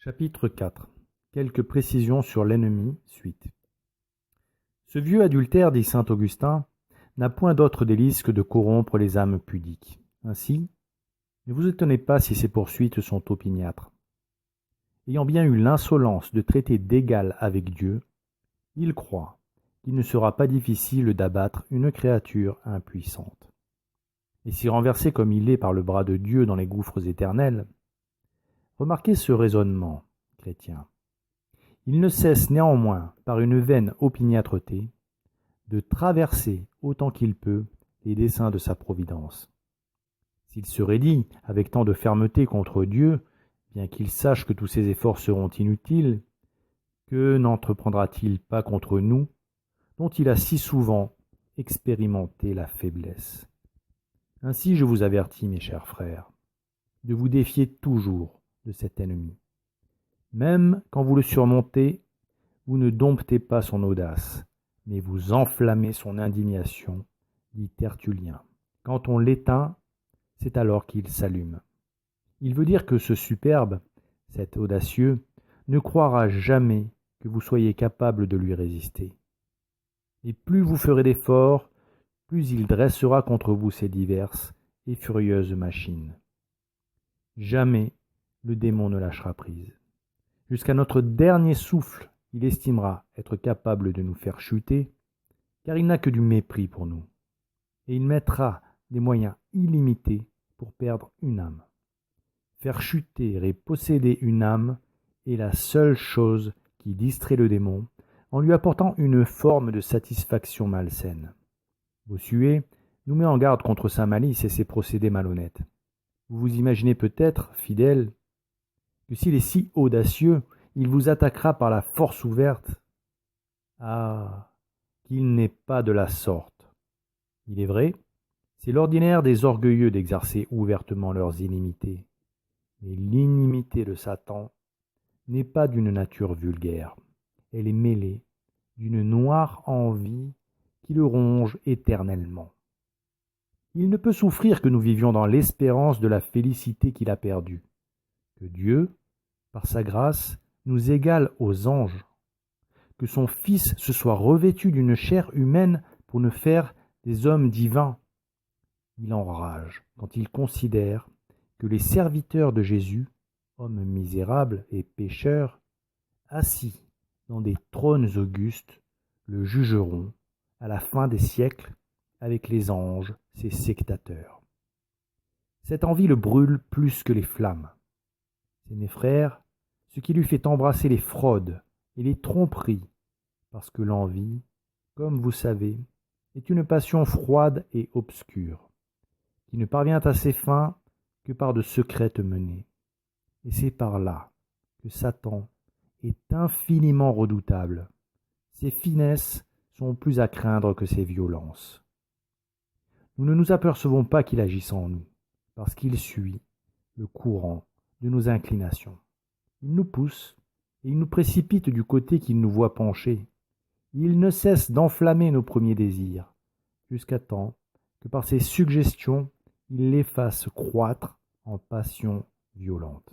Chapitre 4. Quelques précisions sur l'ennemi, suite. Ce vieux adultère, dit saint Augustin, n'a point d'autre délice que de corrompre les âmes pudiques. Ainsi, ne vous étonnez pas si ses poursuites sont opiniâtres. Ayant bien eu l'insolence de traiter d'égal avec Dieu, il croit qu'il ne sera pas difficile d'abattre une créature impuissante. Et si renversé comme il est par le bras de Dieu dans les gouffres éternels, remarquez ce raisonnement chrétien. Il ne cesse néanmoins, par une vaine opiniâtreté, de traverser autant qu'il peut les desseins de sa providence. S'il serait dit, avec tant de fermeté contre Dieu, bien qu'il sache que tous ses efforts seront inutiles, que n'entreprendra-t-il pas contre nous, dont il a si souvent expérimenté la faiblesse? Ainsi je vous avertis, mes chers frères, de vous défier toujours de cet ennemi. Même quand vous le surmontez, vous ne domptez pas son audace, mais vous enflammez son indignation, dit Tertullien. Quand on l'éteint, c'est alors qu'il s'allume. Il veut dire que ce superbe, cet audacieux, ne croira jamais que vous soyez capable de lui résister. Et plus vous ferez d'efforts, plus il dressera contre vous ses diverses et furieuses machines. Jamais le démon ne lâchera prise. Jusqu'à notre dernier souffle, il estimera être capable de nous faire chuter, car il n'a que du mépris pour nous. Et il mettra des moyens illimités pour perdre une âme. Faire chuter et posséder une âme est la seule chose qui distrait le démon, en lui apportant une forme de satisfaction malsaine. Bossuet nous met en garde contre sa malice et ses procédés malhonnêtes. Vous vous imaginez peut-être, fidèles, que s'il est si audacieux, il vous attaquera par la force ouverte. Ah, qu'il n'est pas de la sorte. Il est vrai, c'est l'ordinaire des orgueilleux d'exercer ouvertement leurs inimités. Mais l'inimité de Satan n'est pas d'une nature vulgaire. Elle est mêlée d'une noire envie qui le ronge éternellement. Il ne peut souffrir que nous vivions dans l'espérance de la félicité qu'il a perdue, que Dieu, par sa grâce, nous égale aux anges, que son Fils se soit revêtu d'une chair humaine pour nous faire des hommes divins. Il enrage quand il considère que les serviteurs de Jésus, hommes misérables et pécheurs, assis dans des trônes augustes, le jugeront à la fin des siècles avec les anges, ses sectateurs. Cette envie le brûle plus que les flammes. C'est, mes frères, ce qui lui fait embrasser les fraudes et les tromperies, parce que l'envie, comme vous savez, est une passion froide et obscure, qui ne parvient à ses fins que par de secrètes menées. Et c'est par là que Satan est infiniment redoutable. Ses finesses sont plus à craindre que ses violences. Nous ne nous apercevons pas qu'il agisse en nous, parce qu'il suit le courant de nos inclinations. Il nous pousse et il nous précipite du côté qu'il nous voit pencher. Il ne cesse d'enflammer nos premiers désirs, jusqu'à temps que par ses suggestions, il les fasse croître en passions violentes.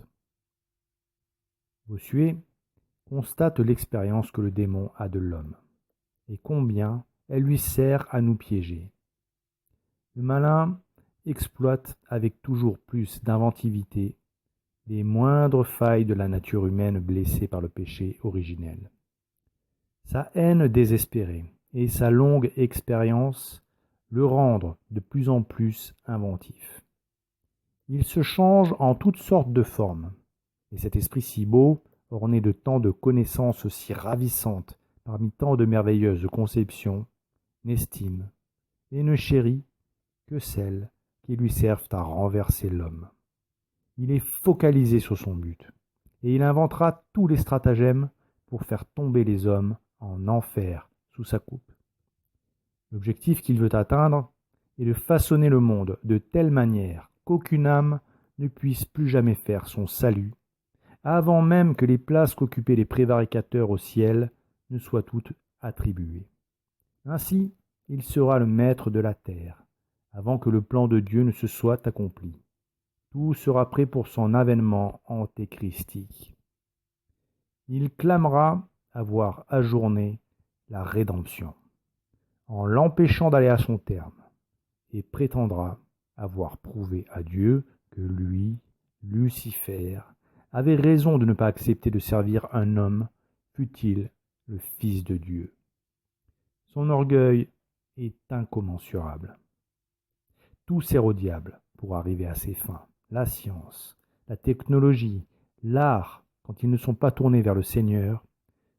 Bossuet constate l'expérience que le démon a de l'homme, et combien elle lui sert à nous piéger. Le malin exploite avec toujours plus d'inventivité les moindres failles de la nature humaine blessée par le péché originel. Sa haine désespérée et sa longue expérience le rendent de plus en plus inventif. Il se change en toutes sortes de formes, et cet esprit si beau, orné de tant de connaissances si ravissantes parmi tant de merveilleuses conceptions, n'estime et ne chérit que celles qui lui servent à renverser l'homme. Il est focalisé sur son but, et il inventera tous les stratagèmes pour faire tomber les hommes en enfer sous sa coupe. L'objectif qu'il veut atteindre est de façonner le monde de telle manière qu'aucune âme ne puisse plus jamais faire son salut, avant même que les places qu'occupaient les prévaricateurs au ciel ne soient toutes attribuées. Ainsi, il sera le maître de la terre, avant que le plan de Dieu ne se soit accompli. Tout sera prêt pour son avènement antéchristique. Il clamera avoir ajourné la rédemption, en l'empêchant d'aller à son terme, et prétendra avoir prouvé à Dieu que lui, Lucifer, avait raison de ne pas accepter de servir un homme, fût-il le Fils de Dieu. Son orgueil est incommensurable. Tout sert au diable pour arriver à ses fins. La science, la technologie, l'art, quand ils ne sont pas tournés vers le Seigneur,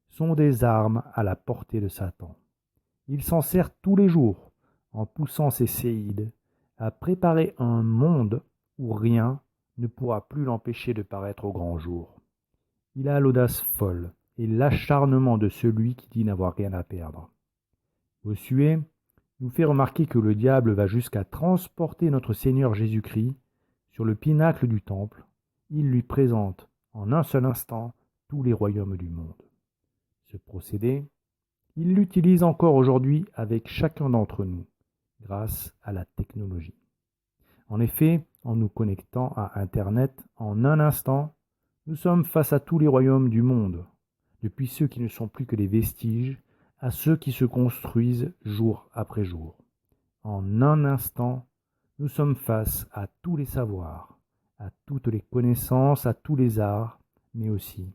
sont des armes à la portée de Satan. Il s'en sert tous les jours en poussant ses séides à préparer un monde où rien ne pourra plus l'empêcher de paraître au grand jour. Il a l'audace folle et l'acharnement de celui qui dit n'avoir rien à perdre. Bossuet nous fait remarquer que le diable va jusqu'à transporter notre Seigneur Jésus-Christ sur le pinacle du temple. Il lui présente en un seul instant tous les royaumes du monde. Ce procédé, il l'utilise encore aujourd'hui avec chacun d'entre nous, grâce à la technologie. En effet, en nous connectant à Internet, en un instant, nous sommes face à tous les royaumes du monde, depuis ceux qui ne sont plus que des vestiges, à ceux qui se construisent jour après jour. En un instant, nous sommes face à tous les savoirs, à toutes les connaissances, à tous les arts, mais aussi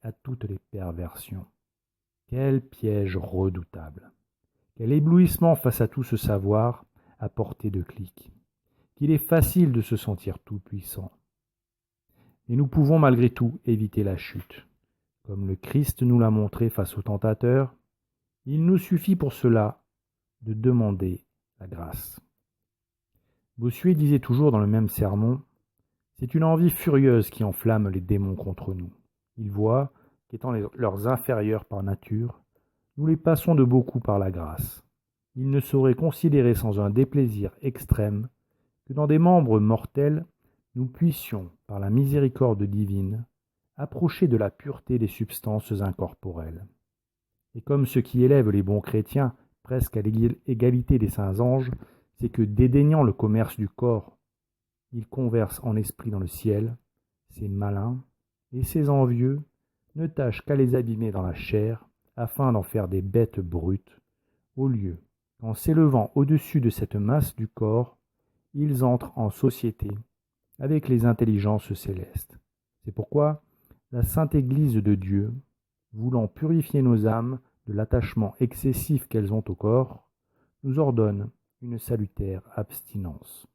à toutes les perversions. Quel piège redoutable! Quel éblouissement face à tout ce savoir à portée de clic! Qu'il est facile de se sentir tout-puissant. Mais nous pouvons malgré tout éviter la chute. Comme le Christ nous l'a montré face au tentateur, il nous suffit pour cela de demander la grâce. Bossuet disait toujours dans le même sermon, « C'est une envie furieuse qui enflamme les démons contre nous. Ils voient qu'étant leurs inférieurs par nature, nous les passons de beaucoup par la grâce. Ils ne sauraient considérer sans un déplaisir extrême que dans des membres mortels, nous puissions, par la miséricorde divine, approcher de la pureté des substances incorporelles. Et comme ce qui élève les bons chrétiens presque à l'égalité des saints anges, c'est que, dédaignant le commerce du corps, ils conversent en esprit dans le ciel, ces malins et ces envieux ne tâchent qu'à les abîmer dans la chair, afin d'en faire des bêtes brutes, au lieu qu'en s'élevant au-dessus de cette masse du corps, ils entrent en société avec les intelligences célestes. C'est pourquoi la Sainte Église de Dieu, voulant purifier nos âmes de l'attachement excessif qu'elles ont au corps, nous ordonne une salutaire abstinence.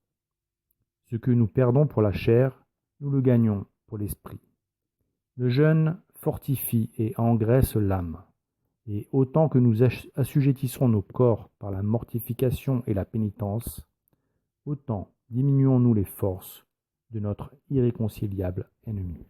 Ce que nous perdons pour la chair, nous le gagnons pour l'esprit. Le jeûne fortifie et engraisse l'âme, et autant que nous assujettisserons nos corps par la mortification et la pénitence, autant diminuons-nous les forces de notre irréconciliable ennemi.